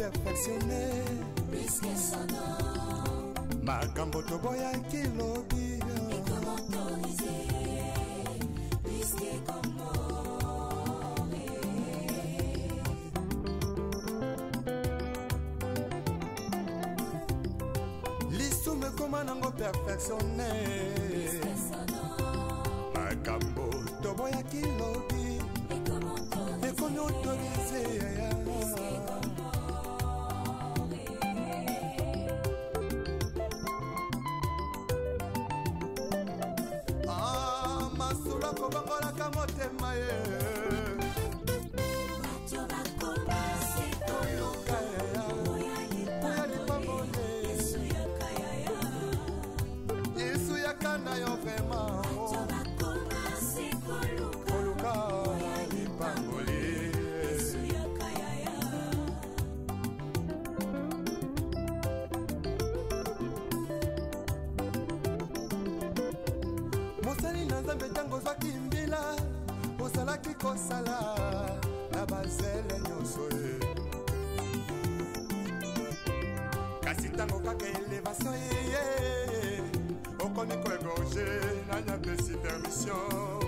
perfectionné. Risque sonore. Makambo toboya kilobi. Et comment autoriser? Risque comment? L'issou me commande perfectionné. Risque sonore. Makambo toboya kilobi. Et comment autoriser? Mosali na nzambe tango zwaki mbila osalaki kosala na bazele nyonso ye kasi ntango kaka elevation ye okomi koegorge nanya pesi permission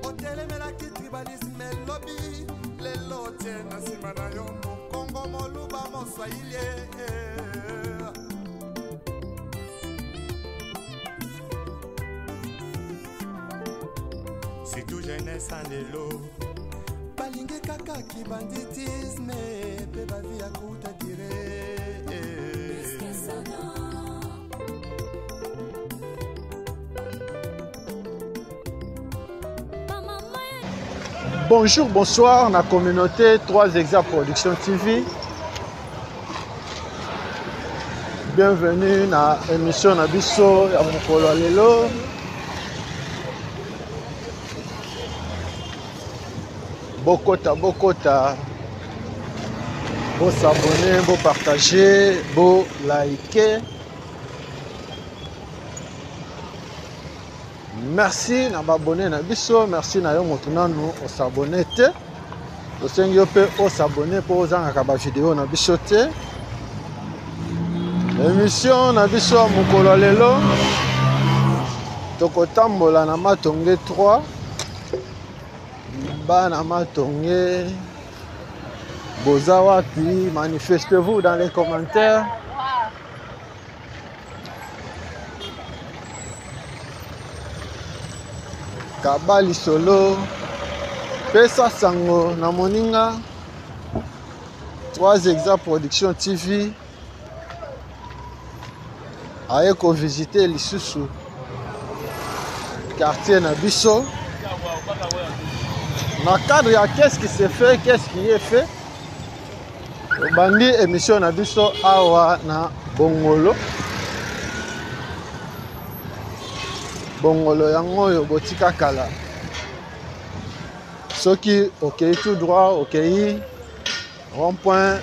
otelemelaki tribalisme elobi lelo tie na nsima na yo mokongo moluba moswahili c'est tout jeunesse en lelo balingi kaka kibanditisme pe bavi ya kuta dire Bonjour, bonsoir, la communauté 3 Exa Production TV. Bienvenue dans l'émission Nabiso ya mokolo lelo. Bokota, bo s'abonner, bo partager, bo liker. Merci na abonner na biso, merci na yo motuna nous on s'abonner te. To sengyo pe o s'abonner pour ozanga ka ba vidéo na biso te. Émission na biso mokolo lelo. Tokotambola na Matonge 3. Bana Matonge boza wapi, manifestez-vous dans les commentaires. Kabali solo pesa sango na moninga 3 Exa Production TV aye ko visiter lisusu quartier na biso. Dans le cadre, qu'est-ce qui se fait, qu'est-ce qui est fait. Bandi émission na biso awa na Bongolo. Bongolo yango yo botika kala. Soki okei tout droit, okei rond-point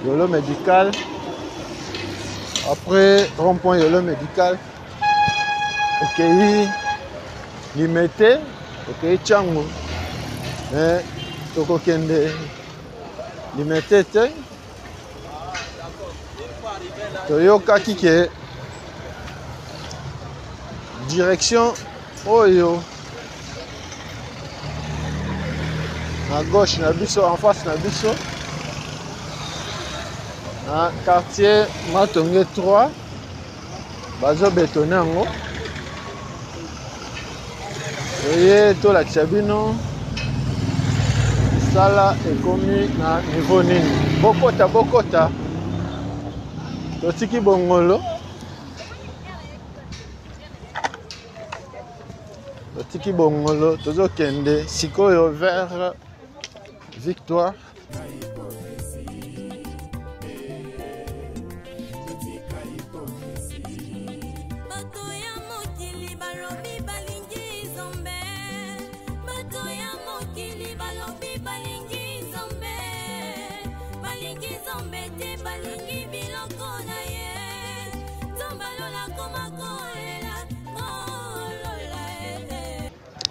Yolo médical. Après rond-point Yolo médical. Okei limité, okei Chango. Mais toko kende limité te toyoka kike direction oyo na gauche na biso en face na biso na quartier Matonge 3 bazo bétonner yango oye tolakisa bino sala ekomi na niveau nini bokota totiki Bongolo tozokende sikoyo vers Victoire.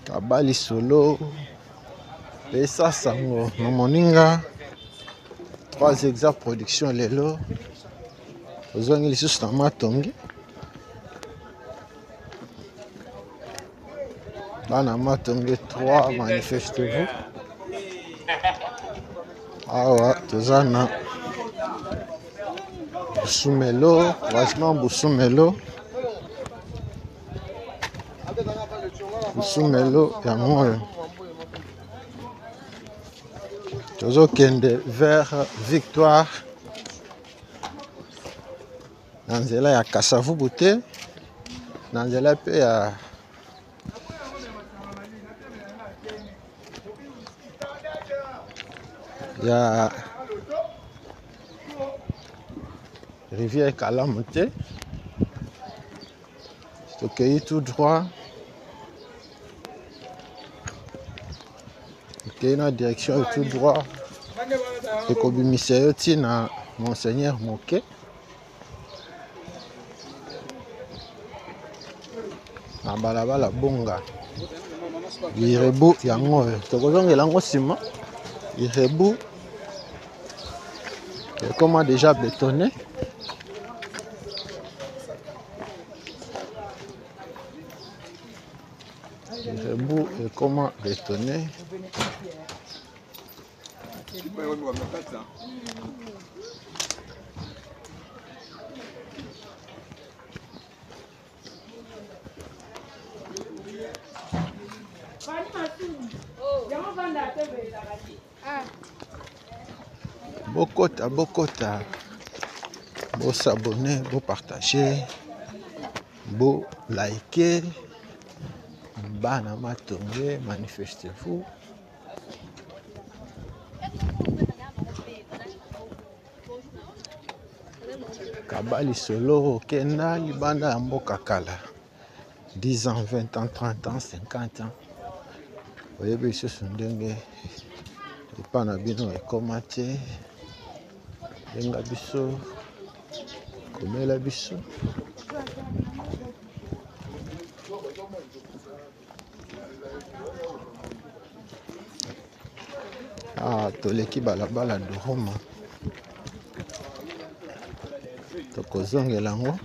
Kabali solo Et ça, sango. No moninga. 3 exact production lelo. Ozongi lisusu na matongi. Bana matongi 3 manifestez-vous. Awa tozana Busumelo, franchement Busumelo. Busumelo ya moyo. Tozokende vers Victoire. Nanzela ya Kasavubu te. Nanzela pe ya Rivière Kalamote. Tokei tout droit. Tokei na direction tout droit. Ekobimisa yo tina Monseigneur Moke. Na balabala bonga. Irebu yango. Tokozongela yango sima. Irebu. Comment déjà bétonné. Irebu et comment bétonné. Bokota. Beau s'abonner, beau partager, beau liker. Bana matonge, manifestez-vous. Kabali solo, Kenda, Libanda, Amboka Kala. 10 ans, 20 ans, 30 ans, 50 ans. Vous voyez, ce sont des panabino et commaté. Denga biso, komela biso. Ah, toleki balabala de Roma. Tokozongela ngo.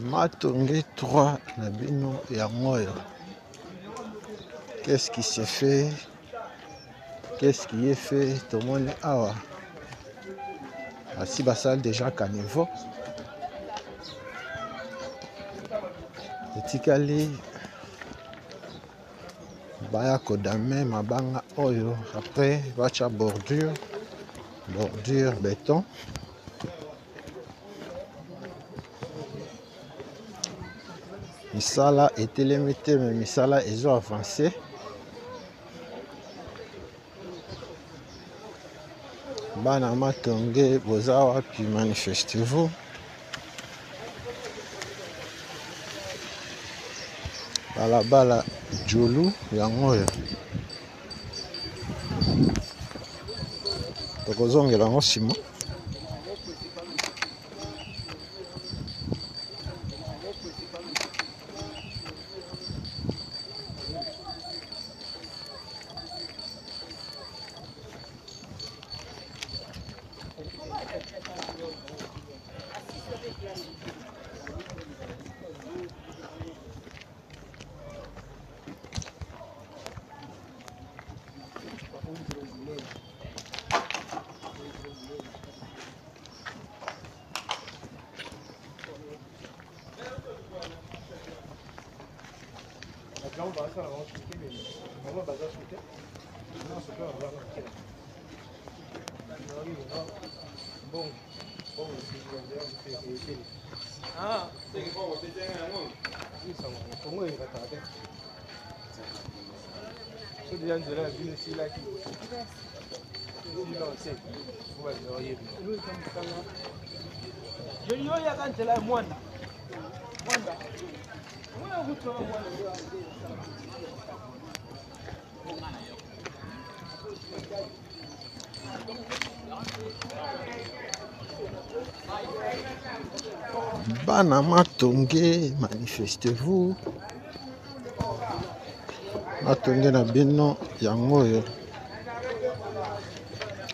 Matongi 3 Nabino et Amoyo. Qu'est-ce qui s'est fait? Qu'est-ce qui est fait? Tout le monde est awa. Assis basal déjà caniveau. Etikali baya kodame mabanga oyo. Après vacha bordure béton. Misala était limité, mais Misala ils ont avancé. Bana matonge bozawa puis manifestez-vous. Balabala Jolu yangoyo. Tokozongela ngo sima. Bana Matonge, manifestez-vous. Matonge na bino yango yo.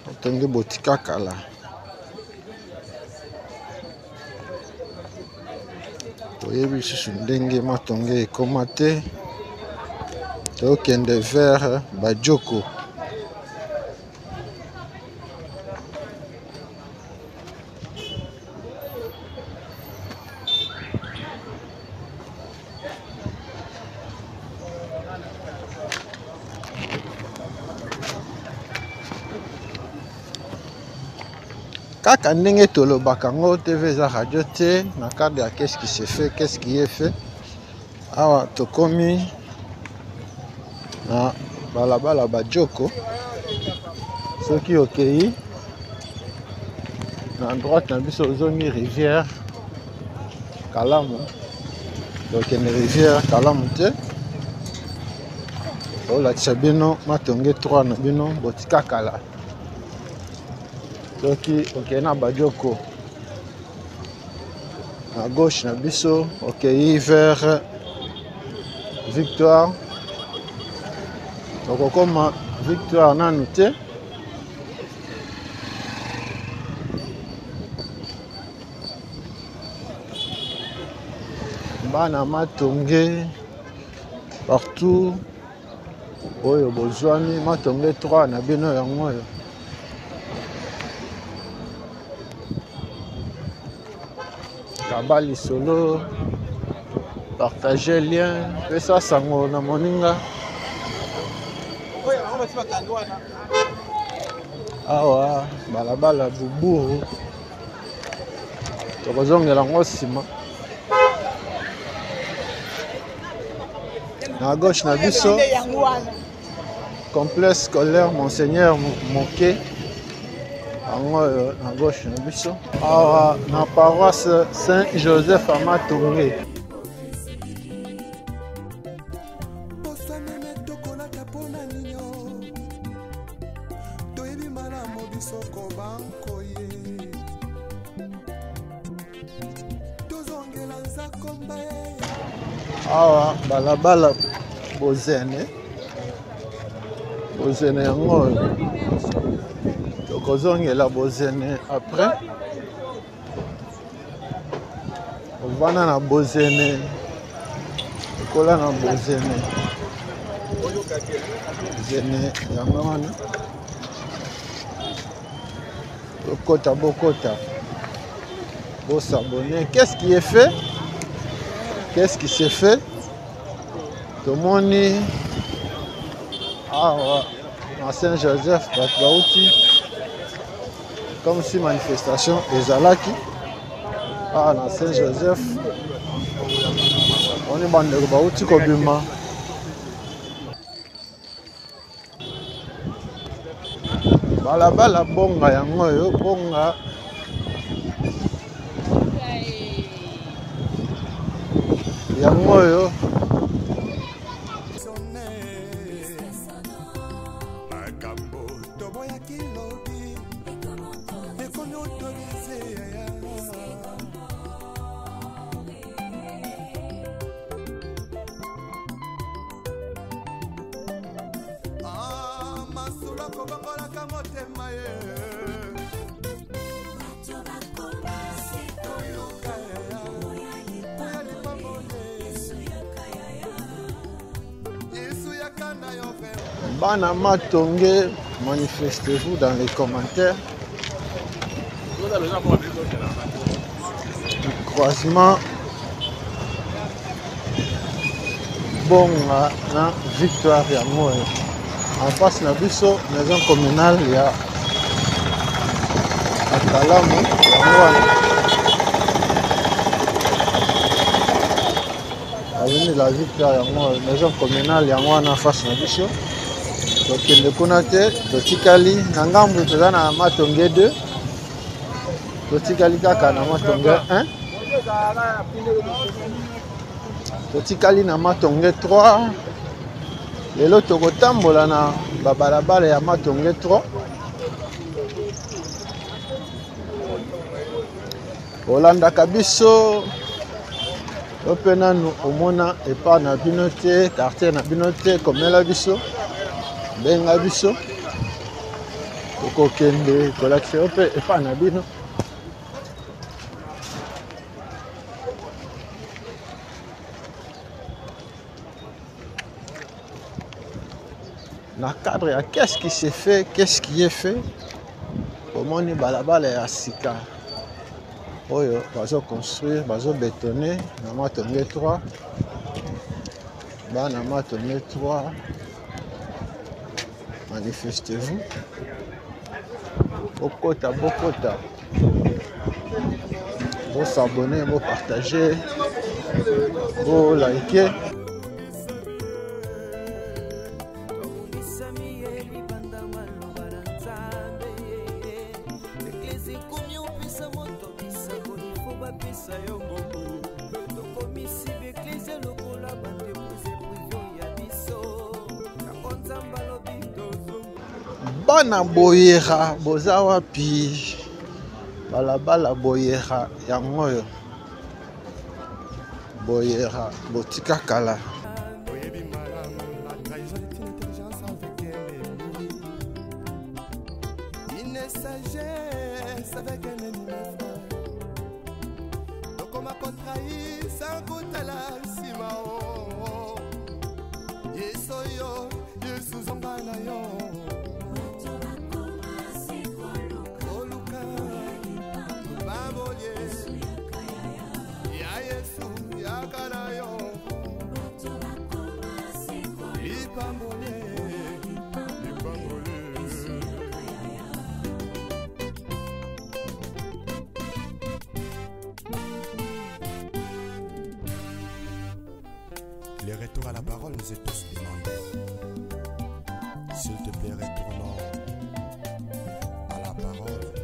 Matonge botika kala. Toyebi susu ndenge Matonge ekoma te. Tokende vers Bajoko. Kaka ndenge tolobaka ngo TV za radio te na cadre ya qu'est-ce qui se fait, qu'est-ce qui est fait. Awa tokomi na balabala Bajoko. Soki okei na droite na biso ozongi rivière Kalamu. Donc une rivière Kalamu te. Olakisa bino Matonge 3 na bino botika kala. Soki okei na Bajoko à gauche na biso okei vers Victoire. Okokoma Victoire nanu te. Bana Matonge partout oyo bozwani Matonge 3 na bino yango yo. Kabali solo, partagez lien, fais ça sango na moninga. Awa, balabala bubu. Tokozongela ngo sima. Na gauche na biso, complexe scolaire Monseigneur Moké. À gauche na biso. Awa na paroisse Saint-Joseph à Matonge. Awa balabala Bozene. Bozene yango. Tokozongela Bozene après. Ovana na Bozene. Kola na Bozene. Bozene yango wana. Bokota bokota. Bon s'abonner. Qu'est-ce qui est fait? Qu'est-ce qui s'est fait? Tomoni. Ah à Saint-Joseph, Batbaouti. Comme si manifestation ezalaki. Ah na Saint-Joseph. On est bandeko bauti kobima. Balabala bonga yango yo bonga. Yango yo. Bana Matonge, manifestez-vous dans les commentaires. Croisement Bonga na Victoire ya Moe. En face na biso maison communale ya Kalamu. Avenue la Victoire ya Moe, maison communale ya Moe en face na biso. Tokende kuna te totikali na ngambu toza na Matonge 2. Totikali kaka na Matonge 1. totikali na Matonge 3 lelo tokotambola na babalabala ya Matonge 3 olandaka biso ope nanu omona epa na bino te quartier na bino te komela biso benga biso tokokende kolakisa ope epa na bino na cadre ya qu'est-ce qui s'est fait, qu'est-ce qui est fait. Omoni balabala ya sika oyo bazo construire, bazo bétonner na Matonge 3. Bana Matonge 3 manifestez-vous. Bokota, vous s'abonner, vous partager, vous liker. Bana boyera boza wapi balabala boyera yango oyo boyera botika kala Les retours à la parole nous est tous demandés. S'il te plaît, retournons à la parole.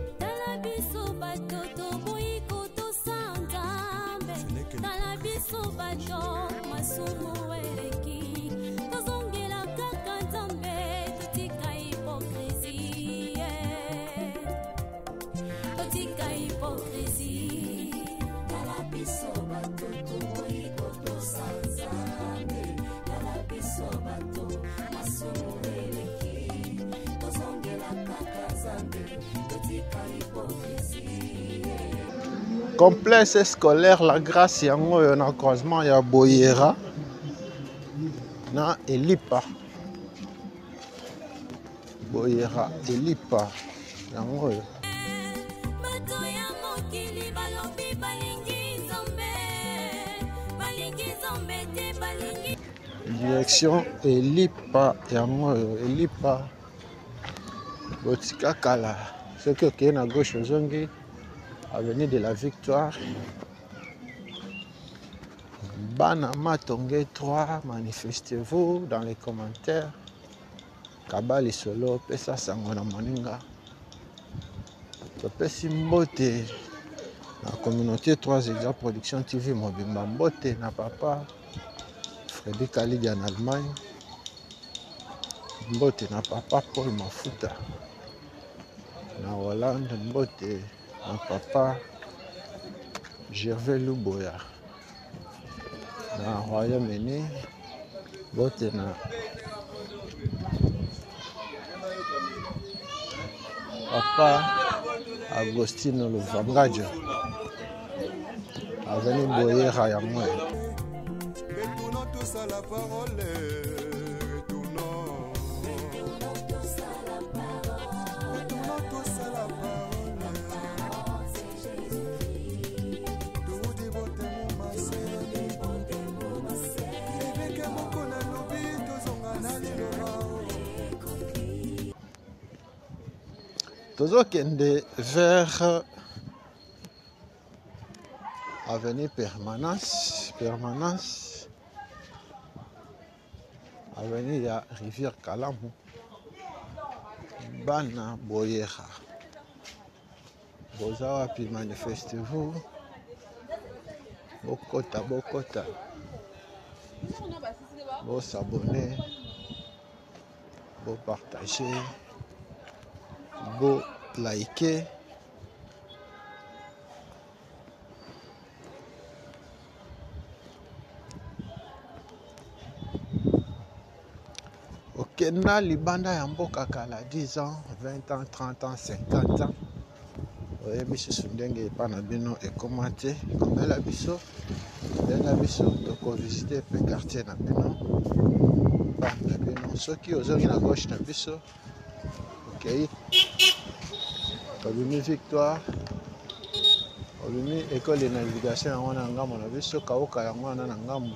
complexe scolaire La Grâce yango oyo na croisement ya Boyera na Elipa. Boyera Elipa yango oyo. Direction Elipa yango oyo. Elipa botika kala soki okeye na gauche ozongi avenue de la Victoire. Bana Matonge 3, manifestez-vous dans les commentaires. Kabali solo, pesa sangona moninga. Topesi mbote na communauté 3 Exa Production TV mobimba mbote na papa Freddy Kalidi en Allemagne. Mbote na papa Paul Mafuta na Hollande. Mbote na papa Gervais Luboya na Royaume-Uni. Mbote na papa Agostino Luvangajo avenue Boyera ya moi. Retournons tous à la parole. Tozokende vers avenue Permanence, avenue ya rivière Kalamu. Bana Boyera boza wapi, manifestez-vous. Bokota Vous s'abonner, vous partager, vous liker. Okenda libanda ya mboka kala 10 ans, 20 ans, 30 ans, 50 ans. Oyebi susu ndenge epa na bino ekoma te komela biso ndenge na biso tokovisite pe quartier na bino pa na bino soki ozongi na gauche na biso okei obimi Victoire obimi école de navigation yango na ngambo na biso kauka yango wana na ngambo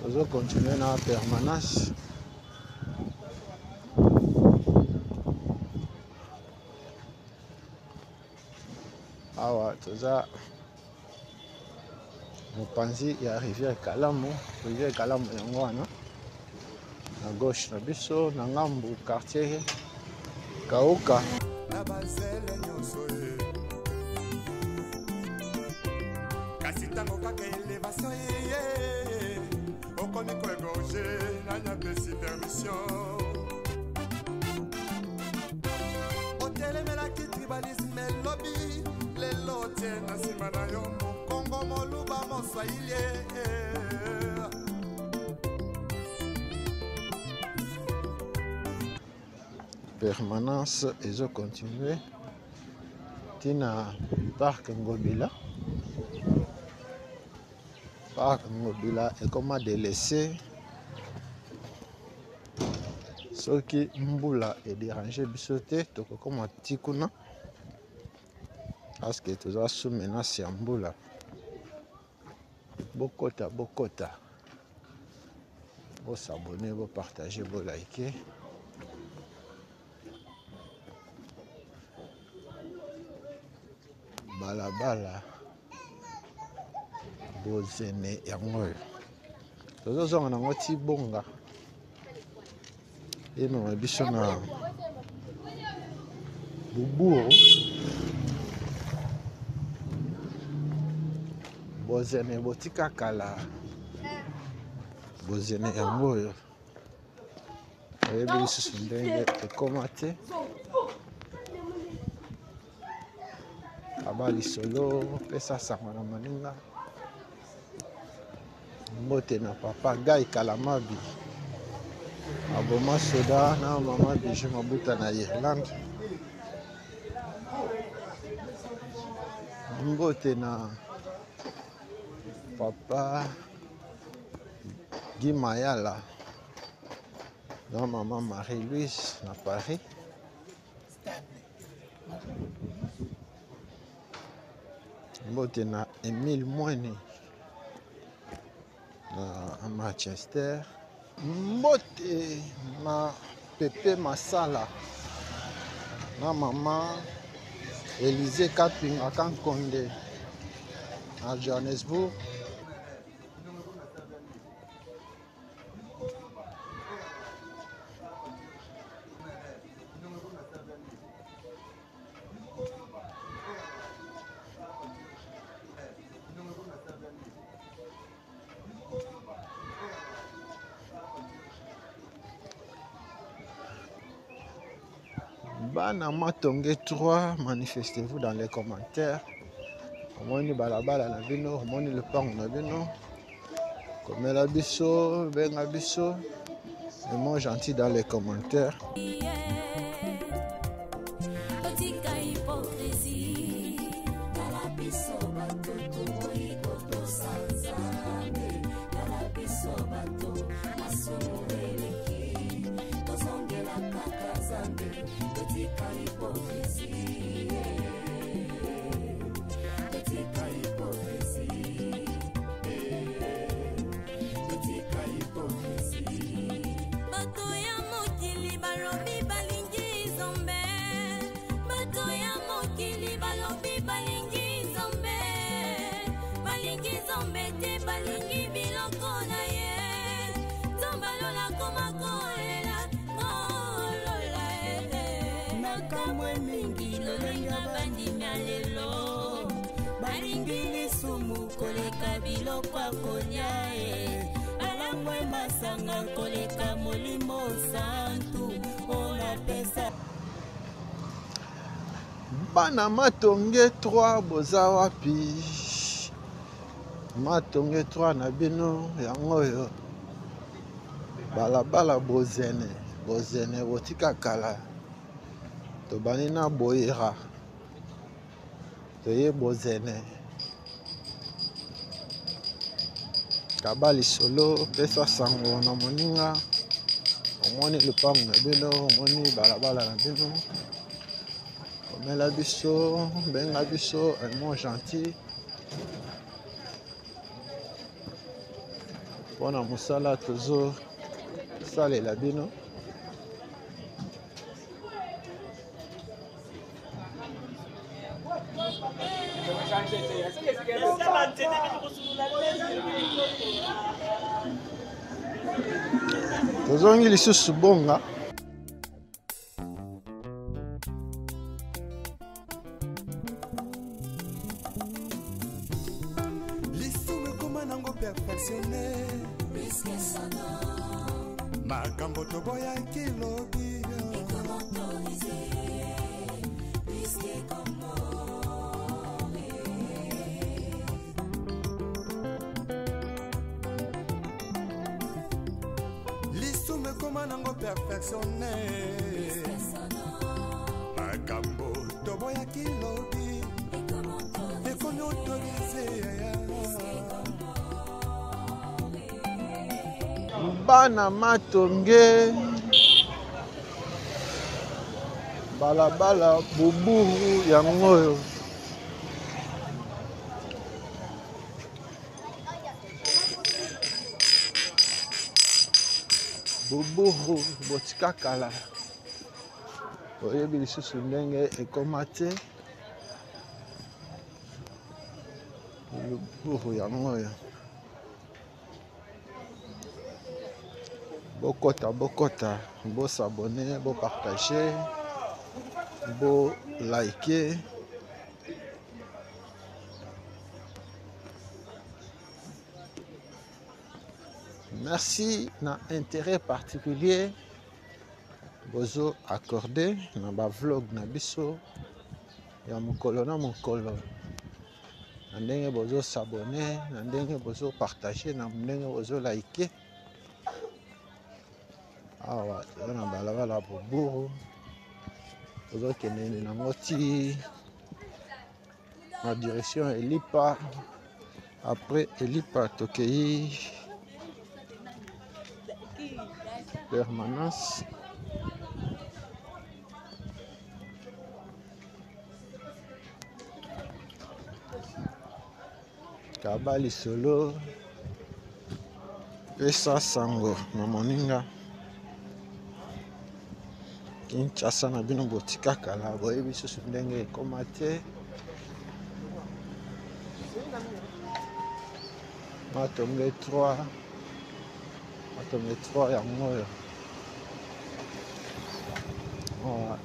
ozo continuer na permanence awa toza mopanzi ya rivière Kalamu yango wana na gauche na biso na ngambu quartier kauka na bazele nyonso ye kasi ntango kaka elevation ye okomi koegorge nanya pesi permission otelemelaki tribalisme elobi lelo tie na nsima na yo mokongo moluba moswahili permanence ezo continuer tina parc Ngobila ekoma délaissé soki mbula edérange biso te tokokoma tikuna parce que toza sous menace ya mbula bokota bo s'abonner bo partager bo liker balabala bozene yango oyo tozozonga nango ti bonga emema biso na buburu bozene botika kala bozene yango oyo oyebi lisusu ndenge ekoma te aba lisolo pesa sango na maninga mbote na papa Gai Kalamabi aboma soda na mama Bijou Mabuta na Irlande mbote na papa Guy Mayala na mama Marie-Louise na Paris mbote na Emile Mweni na Manchester mbote na Pepe Masala na mama Élysée Kapinga Kankonde na Johannesburg Bana Matonge 3, manifestez-vous dans les commentaires. Omoni balabala na bino, omoni le pango na bino. Komela biso, benga biso. Et moi gentil dans les commentaires. Koleka biloko akonya balangwe basanga koleka molimo santu ona pesa bana matonge 3 boza wapi matonge 3 na bino yango oyo balabala bozene botika kala tobani na boyera toye bozene kaba lisolo pesa sango na moninga omoni lupango na bino omoni balabala na bino omela biso benga biso un mot gentil mpona mosala tozosalela bino tozongi lisusu bonga lisumu ekoma nango perfectionne makambo toboyaki lobi lisumu ekoma nango perfectionne makambo toboyaki lobi ekomi autorise bana matonge balabala buburu yango oyo buburu botika kala oyebi lisusu ndenge ekoma te buburu yango oyo bokota bosabone bopartage bolike merci na intérêt particulier bozo accordé na ba vlog na biso ya mokolo na mokolo na ndenge bozo s'abonner na ndenge bozo partager na ndenge bozo like awa toza na balabala boburu tozokende nango ti na direction elipa après elipa tokei permanence kaba lisolo pesa sango na moninga Kinshasa na bino botika kala boyebi susu ndenge ekoma te matonge 3 yango oyo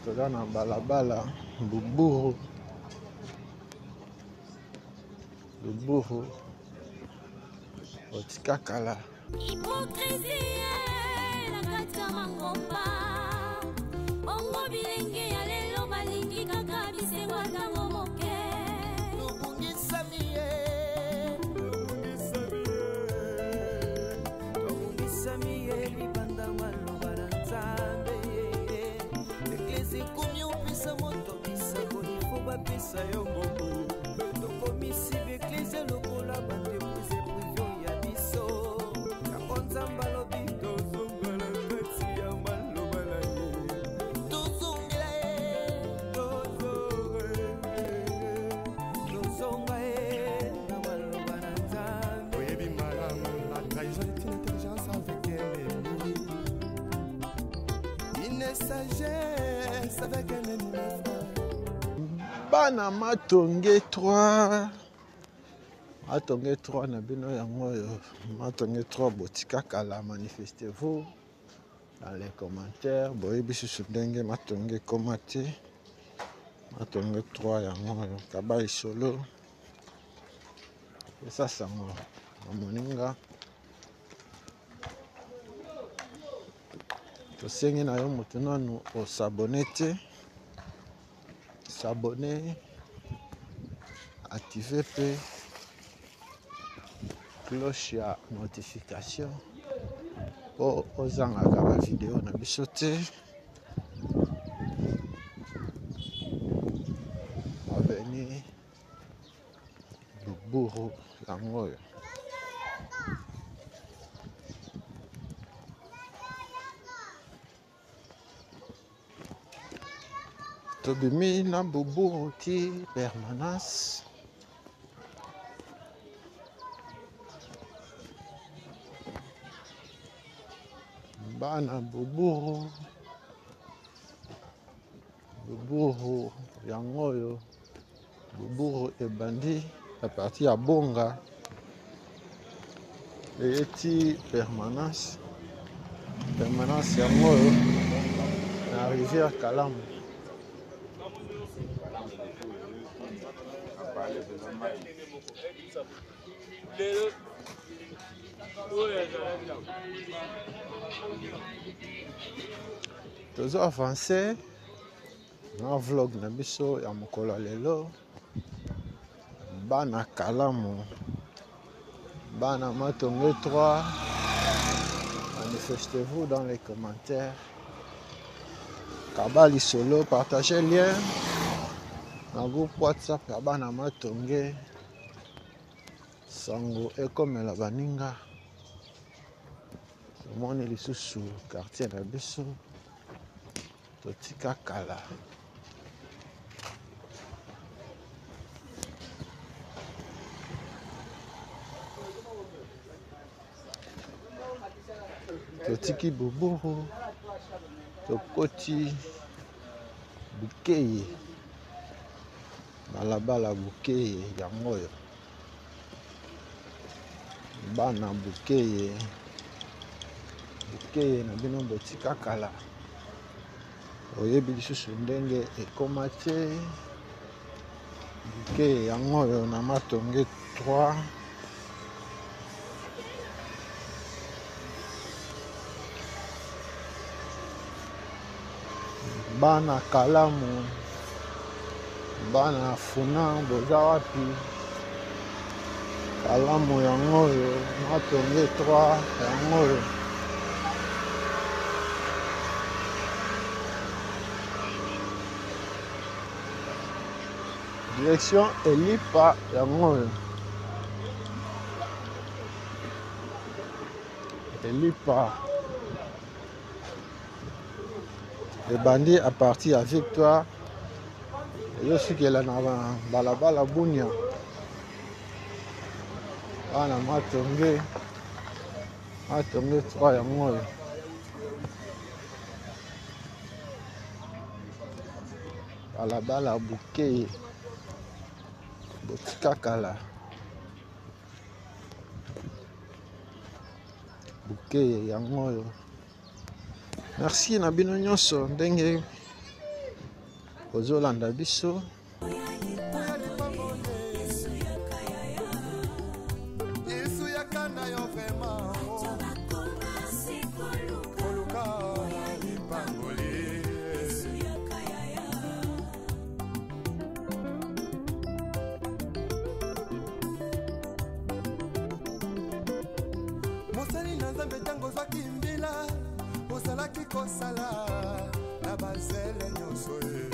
toza na balabala buburu botika kala hypocrisie na kati ya mangomba bongo bilenge ya lelo balingi kaka bisengo ntango moke tobungisami ye libanda maloba na nzambe eklesi ekomi opesa moto bisango ifo bapesa yo mobu tokomisi beklesi lokola batepuze privio ya biso yango nzambe alobi tozonga na kati ya maloba na ye tozongela ye tozonga ye na maloba na nzambe oyebi malamu la trahison est une intelligence avec un ennemi une sagesse avec un ennemi bana matonge 3 na bino yango oyo matonge 3 botika kala manifestez-vous dans les commentaires boyebi susu ndenge matonge ekoma te matonge 3 yango oyo kaba lisolo esa sango na moninga tosengi na yo moto nanu osabone te, s'abonne, activer pe cloche ya notification po ozangaka ba video na biso te. Avenue Luburu yango oyo. Tobimi na Luburu ti permanence. Bana Luburu. Luburu yango oyo. Luburu ebandi à partir ya Bonga. Eti permanence. Permanence yango oyo na rivière Kalamu. Tozo avancer na vlog na biso ya mokolo lelo. Bana Kalamu, Bana Matonge 3, manifestez-vous dans les commentaires. Kabali Solo, partagez le lien dans le groupe WhatsApp ya Bana Matonge. Sango ekomela baninga. Tomoni lisusu quartier na biso. Totika kala. Totiki Luburu, tokoti Bukeye, balabala Bukeye yango oyo. Bana Bukeye, Bukeye na bino botika kala. Oyebi lisusu ndenge ekoma te. Bukeye yango oyo na Matonge 3. Bana Kalamu, Bana Funa, boza wapi? Kalamu yango oyo, Matonge 3 yango oyo. Direction Elipa yango oyo. Elipa. Ebandi à partir à Victoire. Je suis là dans balabala Bunia. Bana Matonge. Matonge 3 yango oyo. Balabala Bukeye. Botika kala. Bukeye yango oyo. Merci na bino nyonso ndenge ozolanda biso. Mosali na Nzambe tango zwaki mbila. Osalaki kosala na bazele nyonso ye.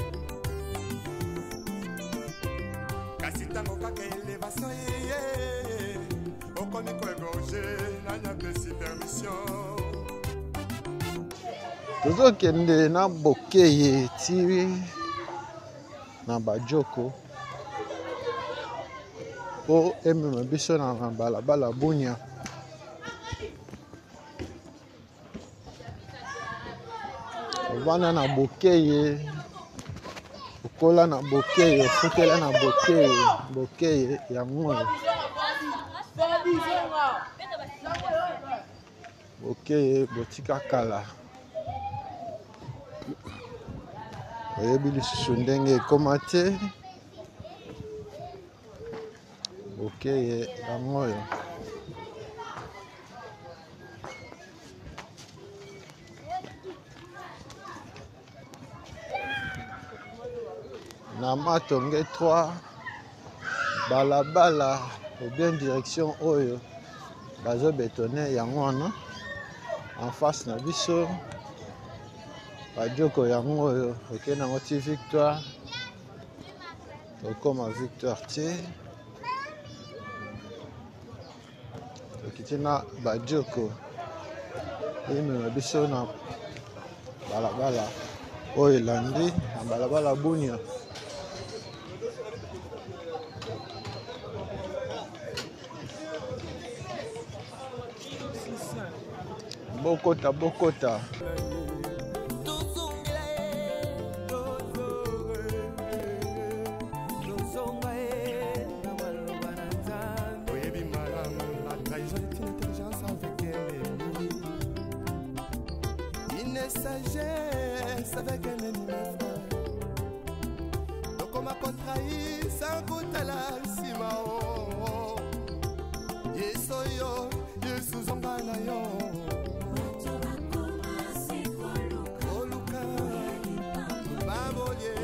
Kasi tango kaka elevation ye. Okomi koegorge na nyapesi permission. Tozokende na Bokeye ti na Bajoko. Po emema biso na balabala Bunia. Ovana na Bokeye, okola na Bokeye, ofutela na Bokeye, Bokeye yango oyo. Bokeye botika kala. Oyebi lisusu ndenge ekoma te. Bokeye yango oyo. na Matonge 3 balabala ou bien direction oyo bazo bétonner yango wana en face na biso badioko yango oyo okende nango ti Victoire okoma Victoire te okiti na badioko emema biso na balabala oyo elandi na balabala Bunia. Bokota bokota sagesse avec un ennemi frère. Donc on m'a contrahi sans goûter la simao. Yesoyo, Yesu zongana yo. Oluka, baboye.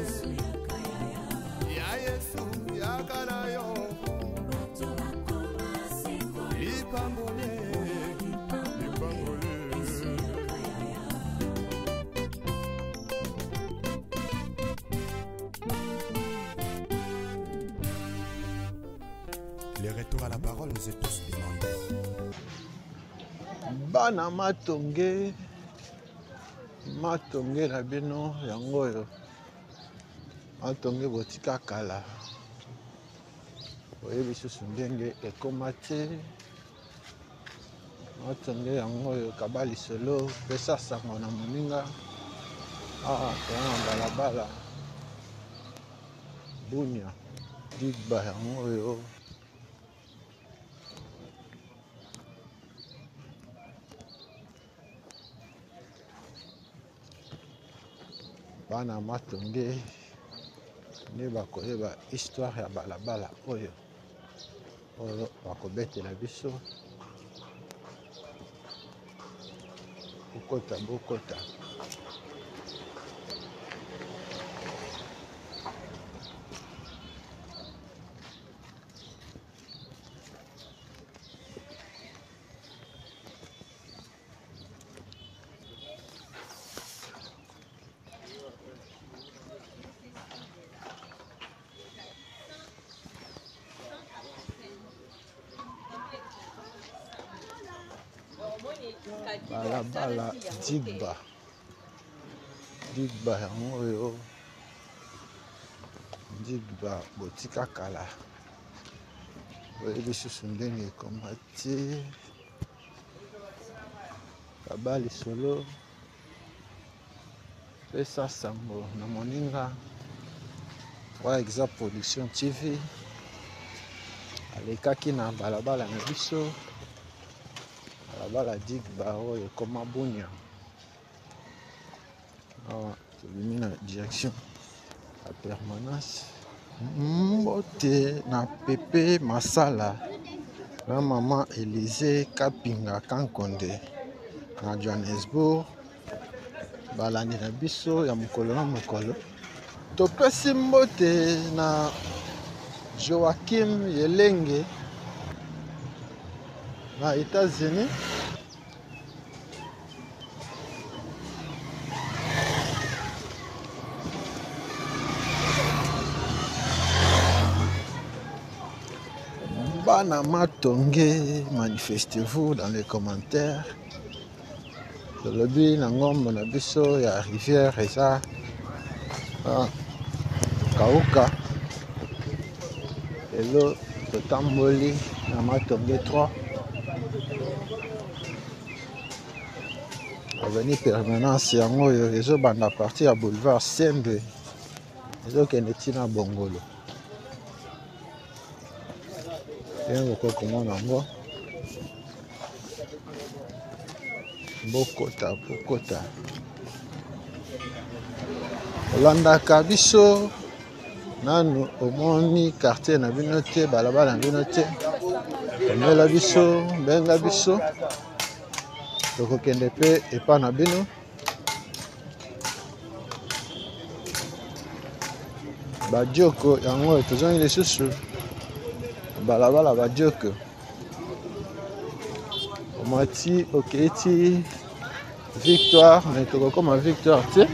Ya Yesu, ya kana yo. Lipambole. Les retours à la parole nous est tous demandés. Bana Matonge na bino yango oyo Matonge botika kala oyebi susu ndenge ekoma te Matonge yango oyo kaba lisolo pesa sango na moninga na balabala Bunia digba yango oyo bana Matonge nde bakoyeba histoire ya balabala oyo bakobetela biso bokota balabala digba yango oyo digba botika kala oyebi susu ndenge ekoma te kaba lisolo pesa sango na moninga wa Exa Production TV alekaki na balabala na biso balabala digba oyo ekoma Bunia tobimi na direction ya permanence mbote na Pepe Masala na mama Elise Kapinga Kankonde na Johannesburg balandi na biso ya mokolo na mokolo topesi mbote na Joachim Yelenge na États-Unis bana Matonge manifestez-vous dans les commentaires lobby na ngombo na biso ya rivière eza kauka elo totamboli na Matonge 3 avenue permanence yango oyo ezobanda parti ya boulevard Sembe ezokende ntina Bongolo yango kokomona yango bokota olandaka biso nanu omoni quartier na bino te balabala na bino te omela biso benga biso tokokende pe epa na bino Badioko yango tozongi lisusu balabala badioko omati okeiti victoire mais tokokoma victoire te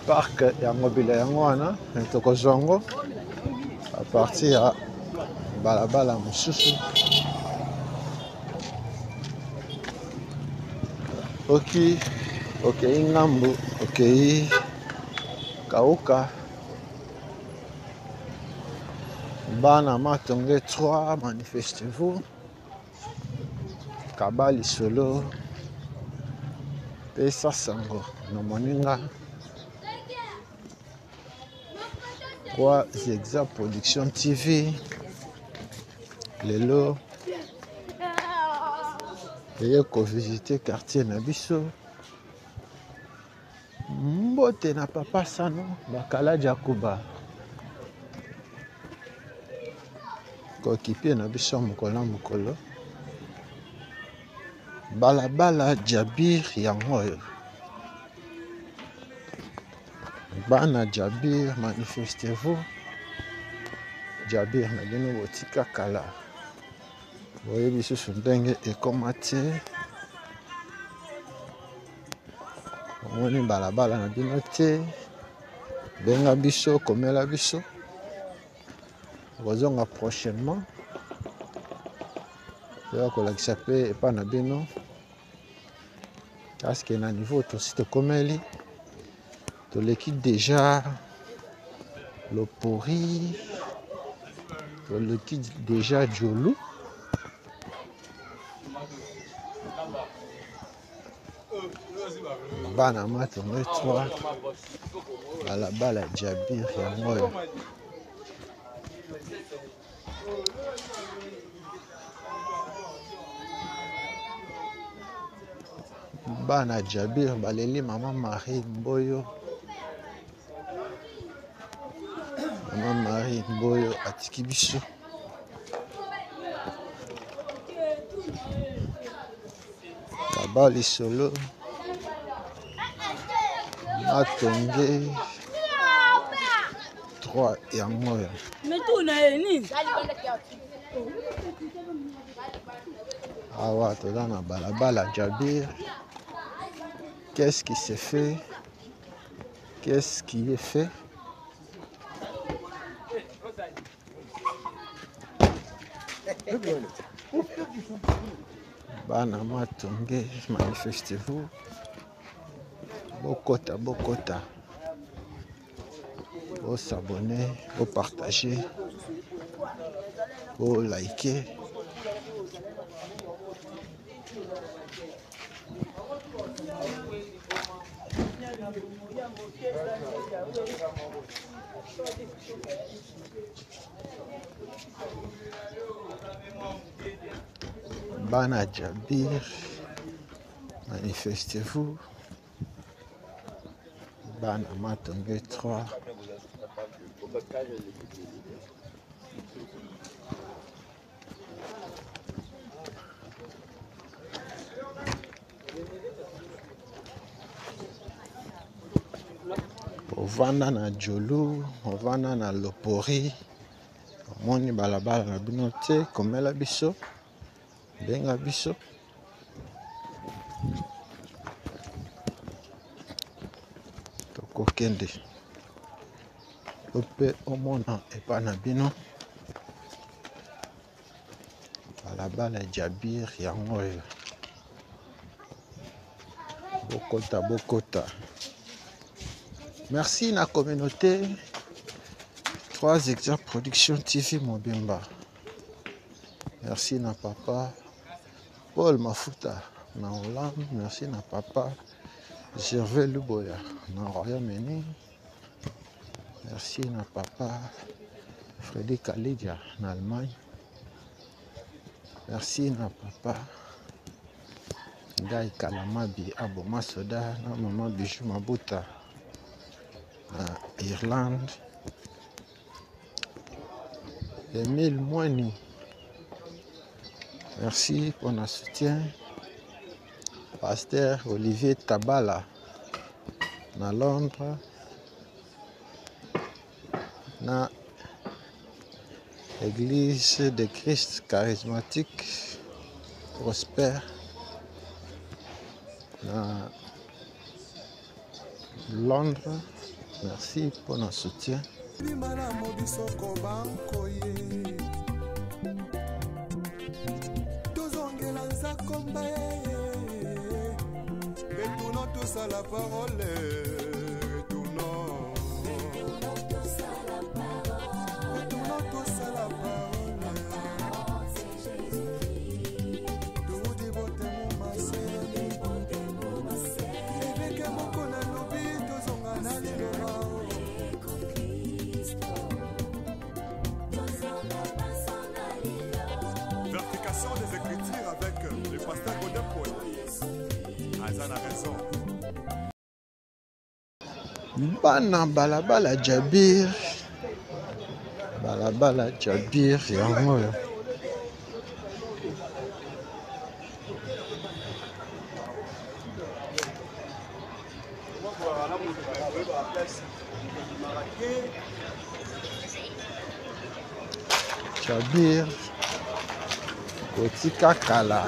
parc yango bila yango wana tokozwa yango a partir ya balabala mosusu okei ngambu okei kauka bana matonge 3 manifestez-vous kabali solo pesa sango na moninga kwa Zexa Production TV lelo eye ko visiter quartier na biso mbote na papa Sano bakala Jakuba kokipe na biso mokolo balabala Jabir yango bana Jabir manifestez-vous Jabir na bino botika kala boyebi susu ndenge ekoma te omoni balabala na bino te benga biso komela biso kozonga prochainement toya kolakisa mpe epa na bino parce que na niveau tosi tokomeli toleki déjà Lopori toleki déjà Jolu bana matonge 3 balabala Jabir yango bana Jabir baleli mama Marie Mboyo atiki biso kabali solo matonge 3 yango awa toza na balabala Jabir. Qu'est-ce qui s'est fait? Qu'est-ce qui est fait? Bana matonge manifestez-vous. Bokota. Vous s'abonner, vous partager, vous liker. Bana Jabir, manifestez-vous. Bana matonge 3. Ovanda na Jolu, ovanda na Lopori, omoni balabala na bino te, komela biso, benga biso. Tokokende. Ope omona epa na bino. Balabala Jabir yango oyo. Bokota. Merci na communauté 3 Zexa Production TV Mobimba. Merci na papa Paul Mafuta na Hollande. Merci na papa Gervais Luboya na Royaume-Uni. Merci na papa Frédéric Kalidia na Allemagne. Merci na papa Ngai Kalamabi Aboma Soda na maman Bijou Mabuta na Irlande. Emile Moini, merci pour notre soutien. Pasteur Olivier Tabala na Londres na Église de Christ charismatique prospère na Londres. Merci pour notre soutien. Retournons tous à la parole. Retournons tous à la parole. Retournons tous à la parole. C'est Jésus-Christ. Tout dévoté mon massé. Et que mon qu'on a l'oubli, tous on a l'alléluia. Vertication des Écritures avec le pasteur Godin Paul. Azan a raison. Bana balabala Jabir. Balabala Jabir yango. Jabir Kotika Kala.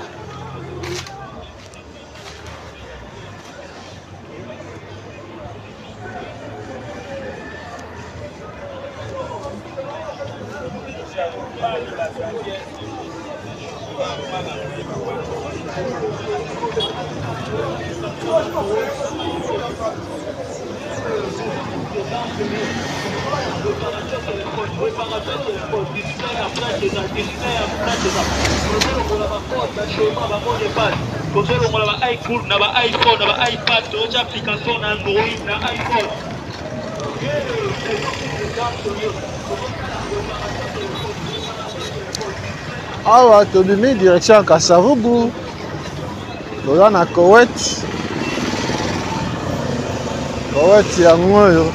Awa tobimi direction ya Kasavubu toza na Koweït yango oyo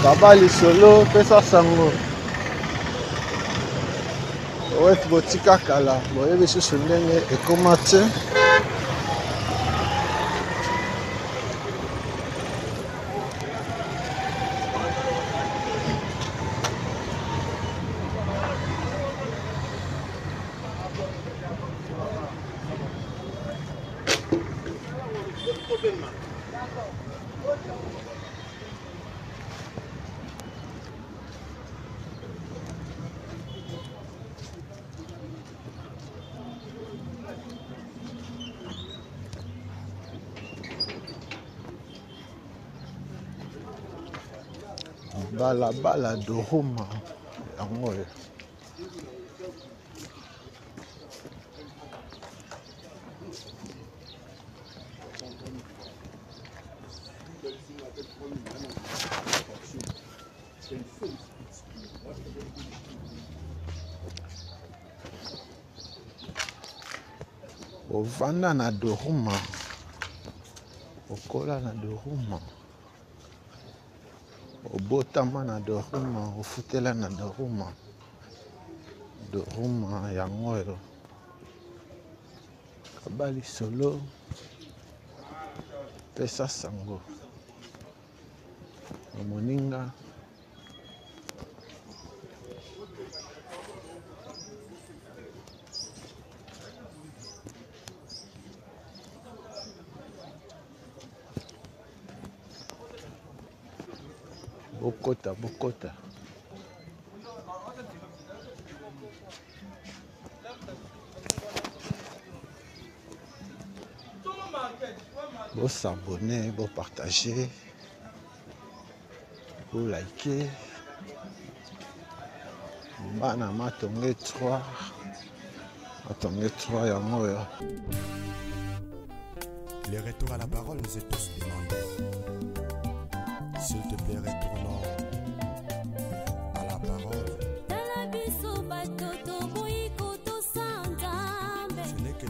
Kabali solo pesa sango Koweït botika kala boyebi susu ndenge ekoma te. Balabala de Roma yango oyo ovanda na Doruma okola na Doruma obotama na Doruma ofutela na Doruma yango oyo Kabali solo pesa sango moninga bokota bo s'abonner, bo partager, bo liker. Bana matonge 3 yango oyo. Les retours à la parole nous est tous demandés. S'il te plaît, retournons à la parole. Ce n'est que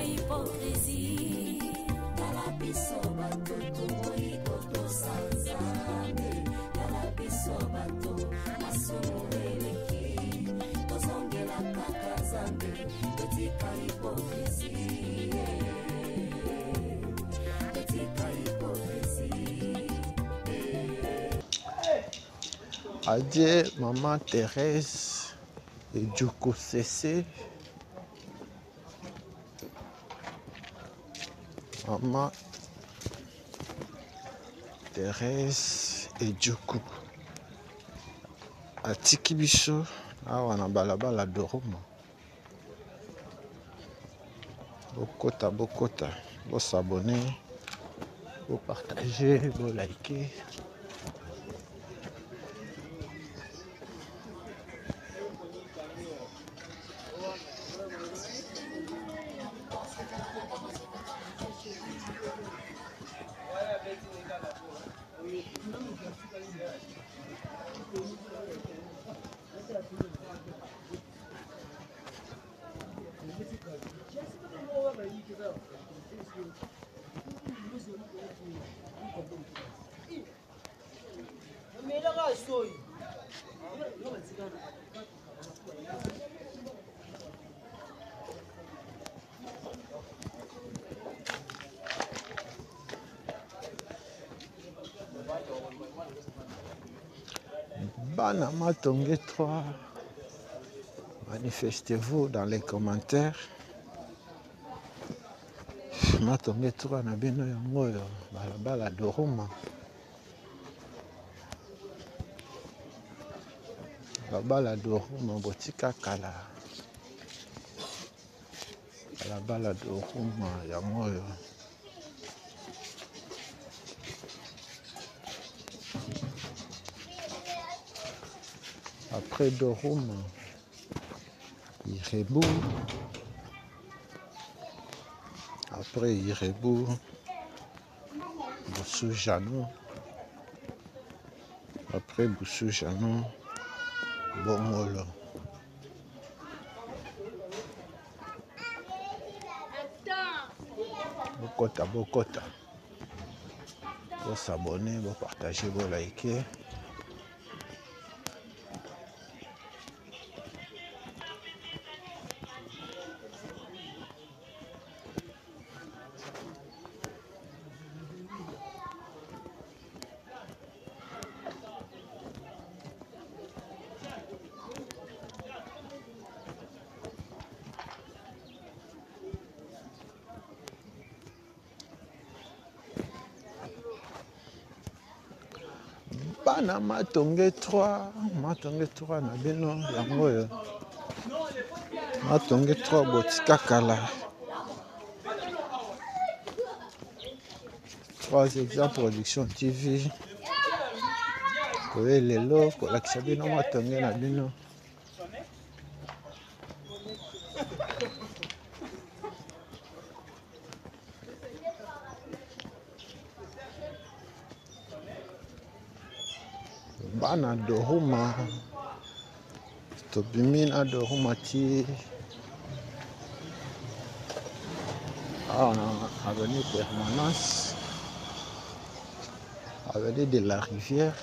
hypocrisie. Adieu, maman Thérèse et Djoko Cessé. Maman Thérèse et Djoko. Atiki biso awa na balabala de Roma. Bokota, bokota, bo s'abonner, bo partager, bo liker. Bana Matonge 3, manifestez-vous dans les commentaires. Matonge 3 na bino yango yo balabala de Roma. Balabala de Roma botika kala. Balabala de Roma yango yo. Après de Roma, Irebu. Après Irebu, Boussou-Janou. Après Boussou-Janou, Bongolo. Bokota, bokota. Vous s'abonner, vous partager, vous liker. Bana Matonge 3, Matonge 3 na bino yango yo. Matonge 3 botika kala. 3 exemples production TV. Koye lelo kolakisa bino Matonge na bino. Bana de Roma, Tobimina de Roma ti. On a avenue Permanence, avenue de la Rivière.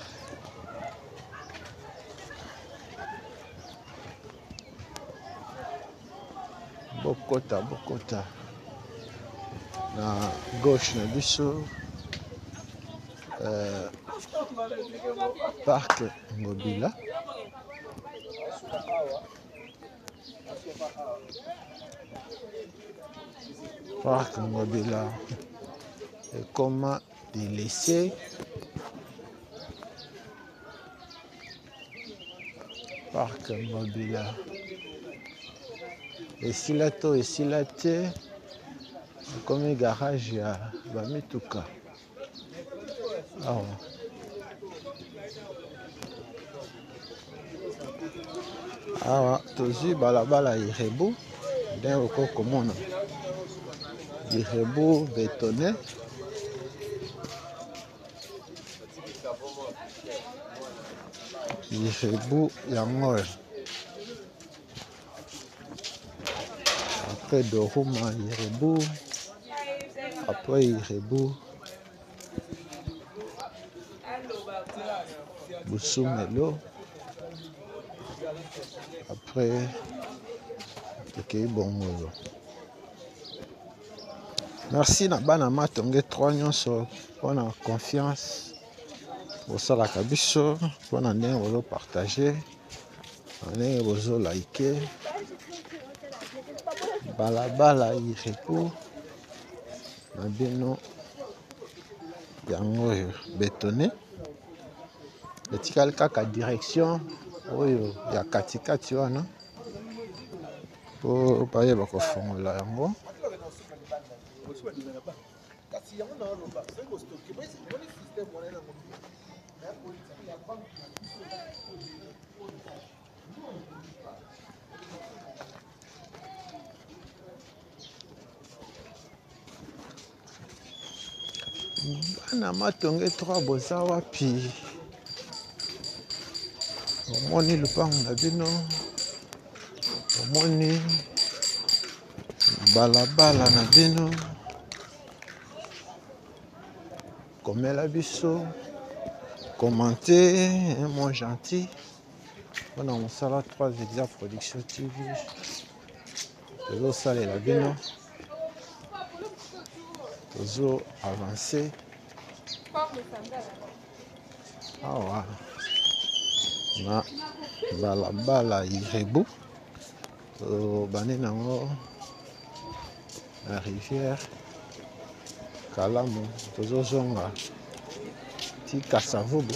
Bokota, bokota. Na gauche na biso. Parc Ngobila. Parc Ngobila. Et comment délaisser. Parc Ngobila. Et si la to et si la te. Comme garage ya Bamituka. Ah. Awa tozi balabala Irebu d'un oko komona Irebu bétonné Irebu yango après de Roma Irebu après Irebu Boussou-Melo. Après, Bongolo. Merci na bana Matonge 3 nyonso pour la confiance. bosalaka biso mpona ndenge bozopartage, ndenge bozolike. Balabala Irebu na bino yango oyo bétonné, etikali kaka direction oyo ya katikati wana po bayeba kofongola yango. Bana Matonge 3 boza wapi? Omoni lupango na bino, omoni balabala na bino, komela biso, commenter, mon gentil. On a mon salon 3 Exa Production TV. Tozo salela bino, tozo avancer. Awa na balabala Irebu bane nango na rivière Kalamu, tozo zonga ti Kasavubu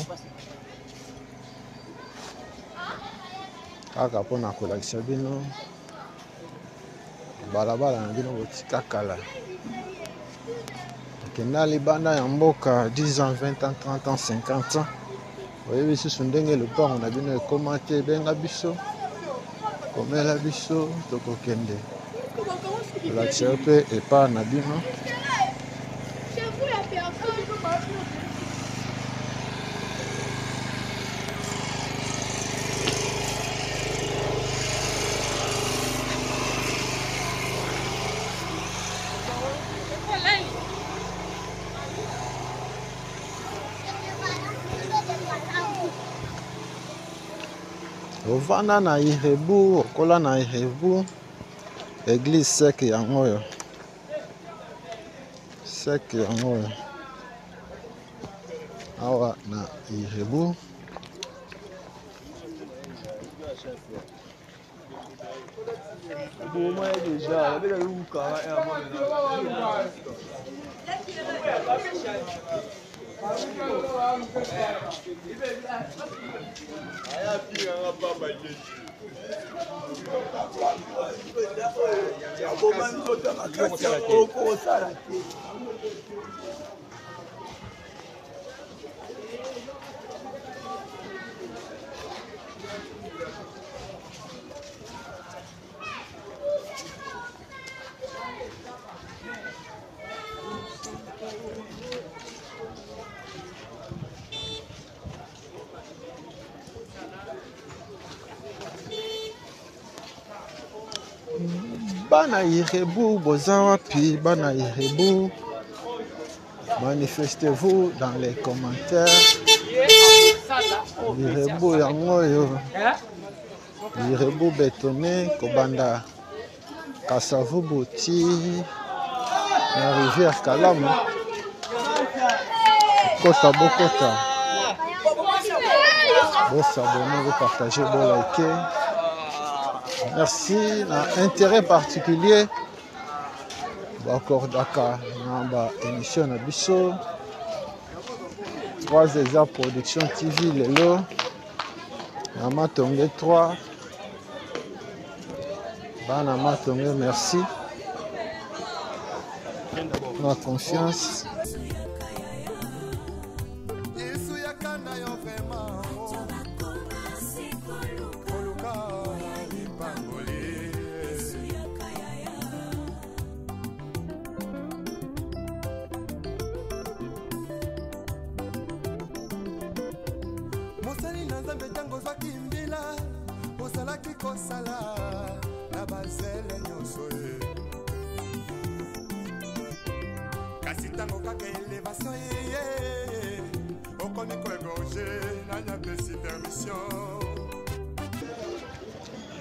kaka mpona kolakisa bino balabala na bino botika kala. Kenda libanda ya mboka 10 ans, 20 ans, 30 ans, 50 ans. Oyebi susu ndenge lupango na bino ekoma te, benga biso komela biso tokokende kolakisa mpe epa na bino. Ovanda na Irebu, okola na Irebu, église sec yango yo. Sec yango yo. Awa na Irebu. Bana Irebu boza wapi? Bana Irebu, manifestez-vous dans les commentaires. Irebu yango yo, Irebu bétonné kobanda Kasavubu ti na rivière Kalamu. Kota bokota, bo s'abonner, bo partager, bo liker. Merci, un intérêt particulier. Bakordaka namba émission na biso 3 Exa Production TV lelo na Matonge 3. Bana Matonge, merci pour la confiance.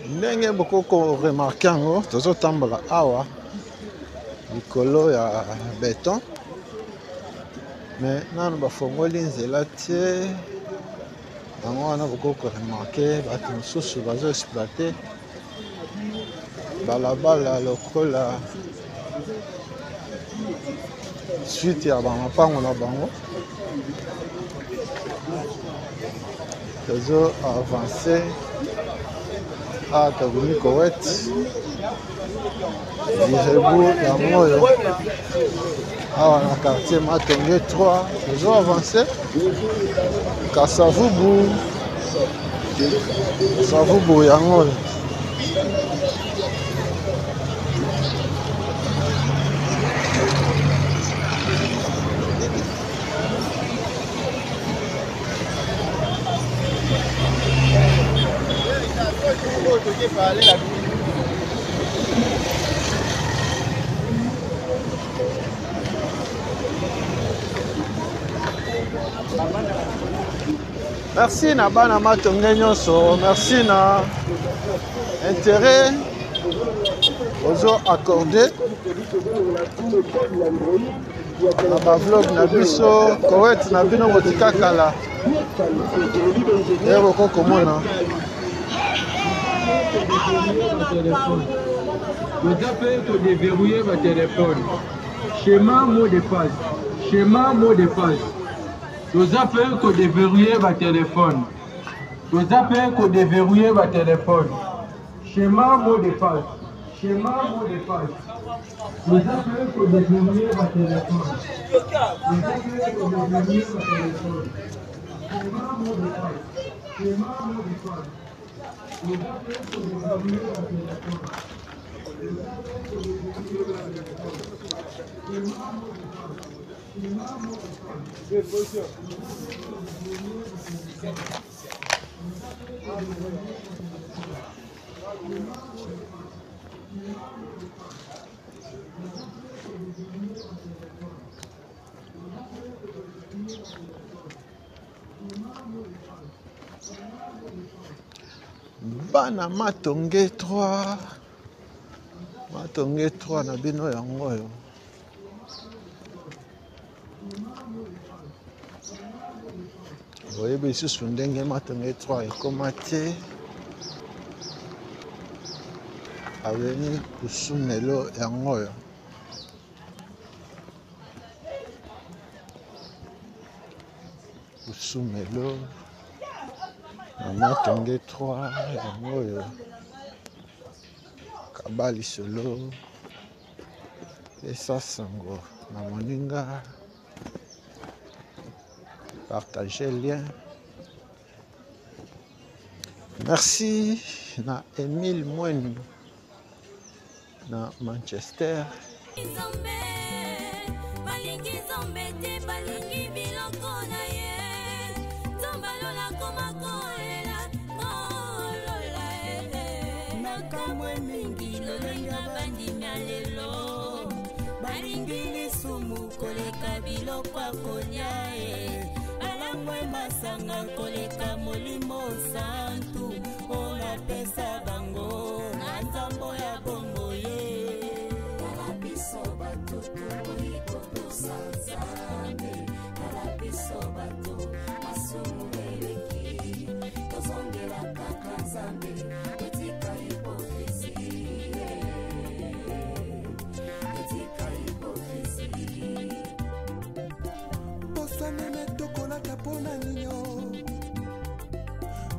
Ndenge bokoko remarqué yango tozotambola awa likolo ya béton mais nanu bafongoli nzela te yango wana bokoko remarke bato mosusu bazoexploite balabala lokola suite ya bamapango na bango tozo avance a tobimi Koweït direbu yango oyo awa na quartier Matonge 3 tozo avance Kasavubu yango oyo merci na bana Matonge nyonso, merci na intérêt ozo accordé na bavlog na biso Koweït na bino botika kala ero kokomona Vous avez que déverrouiller votre téléphone. Schéma mot de passe. Schéma mot de passe. Vous avez que déverrouiller votre téléphone. Vous avez que déverrouiller votre téléphone. Schéma mot de passe. Schéma mot de passe. Vous avez que déverrouiller votre téléphone. Vous avez que déverrouiller votre téléphone. Schéma mot de passe. Schéma mot de passe. Vous avez que déverrouiller votre téléphone. bana Matonge 3 Matonge 3 na bino yango oyo boyebi lisusu ndenge Matonge 3 ekoma te aveni kusumelo yango oyo kusumelo na Matonge 3 yango oyo Kabali solo esa sango na moninga partager lien merci na Emile Mwenu na Manchester koleka biloko akolia alangwe masanga koleka molimo santu olapesa bango na nzambo ya bongo ye kalabiso bato toikotosa nzambe kalabiso bato masumu eleki tozongela kaka nzambe etika hipokrisi Meme tokolata pona ninyo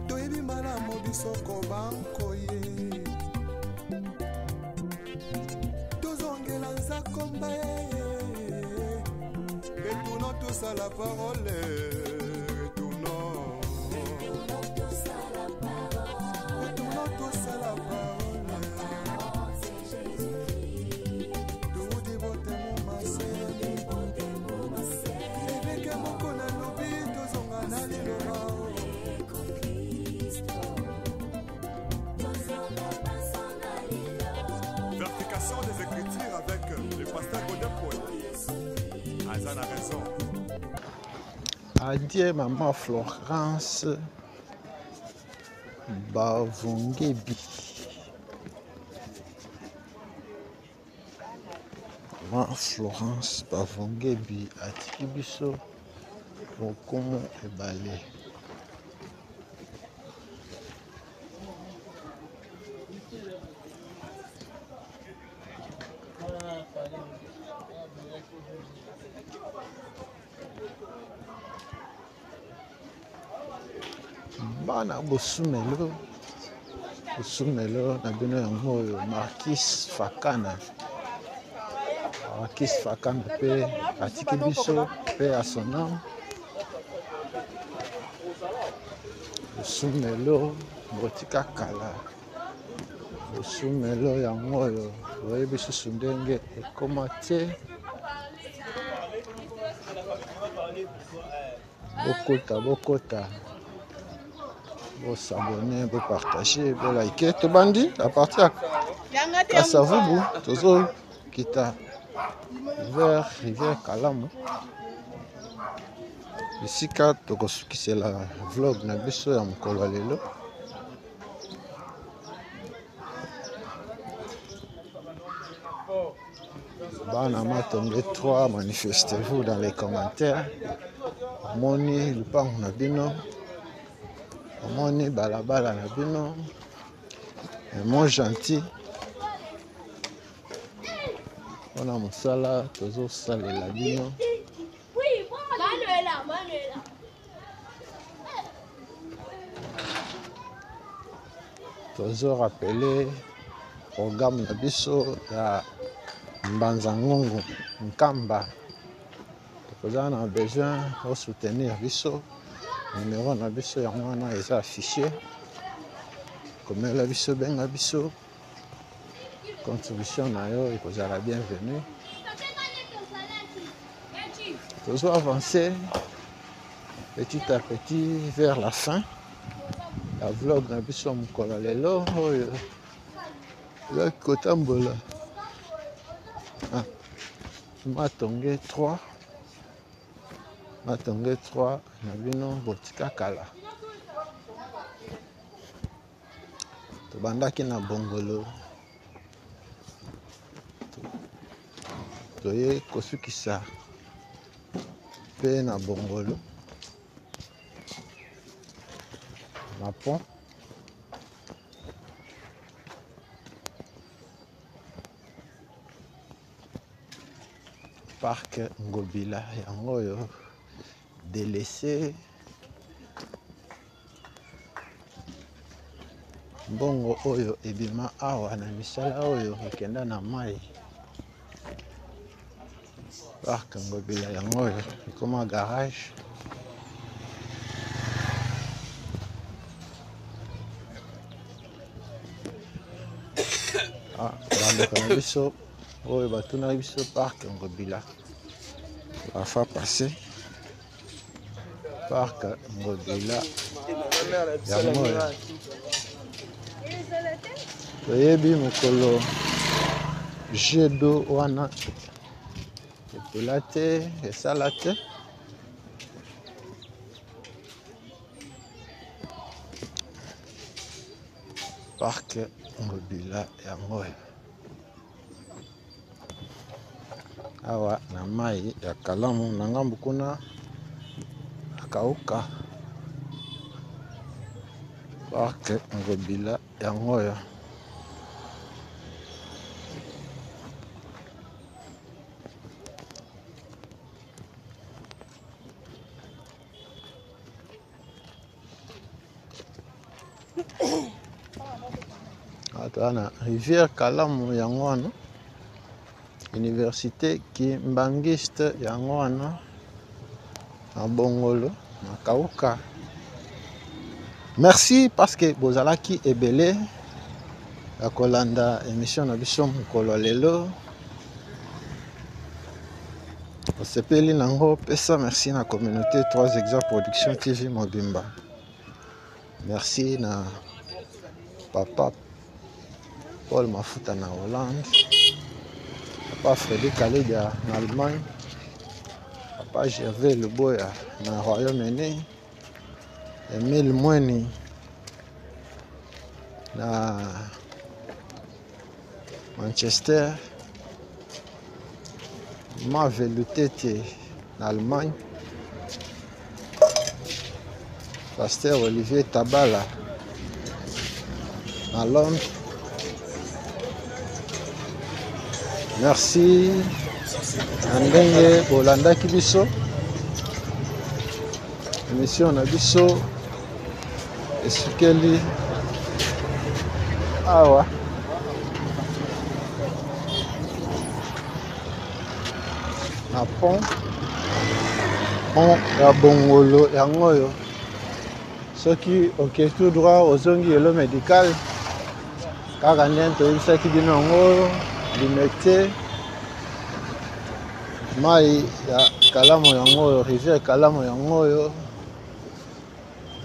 toyebi malamu bisoko banko ye tozongela nzakomba ye retournons tous à la parole retournons tous à la parole des Écritures avec le pasteur Godin Paul. Azan a raison. Adieu maman Florence Bavongebi. Maman Florence Bavongebi atiki biso Mokumu ebale. Bana bosumelo na bino yango oyo Marquis Fakana pe atiki biso pe à son âme. Bosumelo botika kala bosumelo yango oyo oyebi susu ndenge ekoma te. Bokota vous s'abonner, vous partager, vous liker. Tout bandi à partir à Savubu, toujours kita vers rivière Kalamu. Ici quand c'est la vlog na biso ya mukolo lelo. Bana matombe 3, manifestez-vous dans les commentaires. Moni lupango na bino. Moni balabala na bino. Mon gentil. On a mon sala, toujours salé la bino. Toujours rappelé programme na biso ya Mbanza Ngongo Nkamba. Vous avez besoin de soutenir biso. Numéro na biso ya mwana est affiché. Comme la biso benga biso. Contribution na yo et vous la bienvenue. Toujours avancer petit à petit vers la fin. La vlog na biso mukolo lelo oyo. Le kotambola. Ah. Matonge 3. Matonge 3 na bino botika kala. Tobandaki na bongolo. Toye kosukisa pe na bongolo. Na pont. Parc Ngobila yango yo délaissé. Bongo oyo ebima awa na misala oyo ekenda na mai. Parc Ngobila yango oyo ekoma garage. Ah, bando biso oyo batuna biso Parc Ngobila. La fois passée. Parc Ngobila yango oyo. Toyebi mokolo G2 wana epela te esala te. Parc Ngobila yango oyo. Awa na mai ya Kalamu na ngambu kuna akauka. Parc Ngobila yango oyo. Atana rivière Kalamu yango wana. Université Kimbangiste yango wana. Na bongolo na kauka. Merci parce que bozalaki ebele ya kolanda émission na biso mukolo lelo. Osepeli nango pesa merci na communauté 3 Exemples Production TV Mobimba. Merci na papa Paul Mafuta na Hollande. Papa Frédéric Kaledia na Allemagne. Papa Gervais Leboya na Royaume-Uni. Emile Mweni na Manchester. Ma Velutete na Allemagne. Pasteur Olivier Tabala à Londres. Merci Andenge Bolanda Kibiso. Émission Nabiso Esukeli Awa. Na pont ya Bongolo yango yo. Ceux qui ont tout droit aux ongi et le médical, car on a un qui dit non, limité. Mai ya kalamo yango, rivière kalamo yango yo.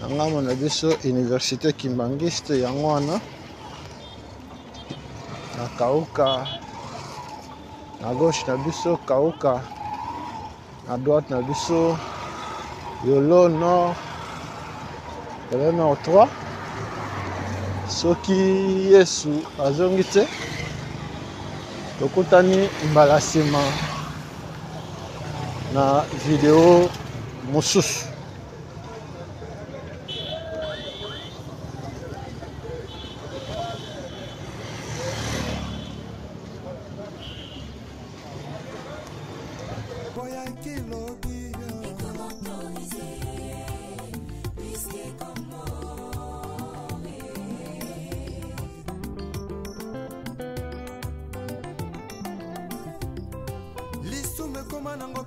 Anga mona biso université Kimbangiste yango wana. Na Kauka. À gauche na biso Kauka. À droite na biso Yolo Nord. Le nord 3 soki Yesu azongi te tokutani mbala nsima na video mosusu.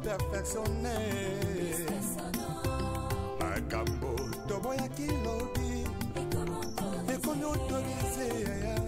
Perfectionné Makambo Toboya Kilobi Ekomi autorisé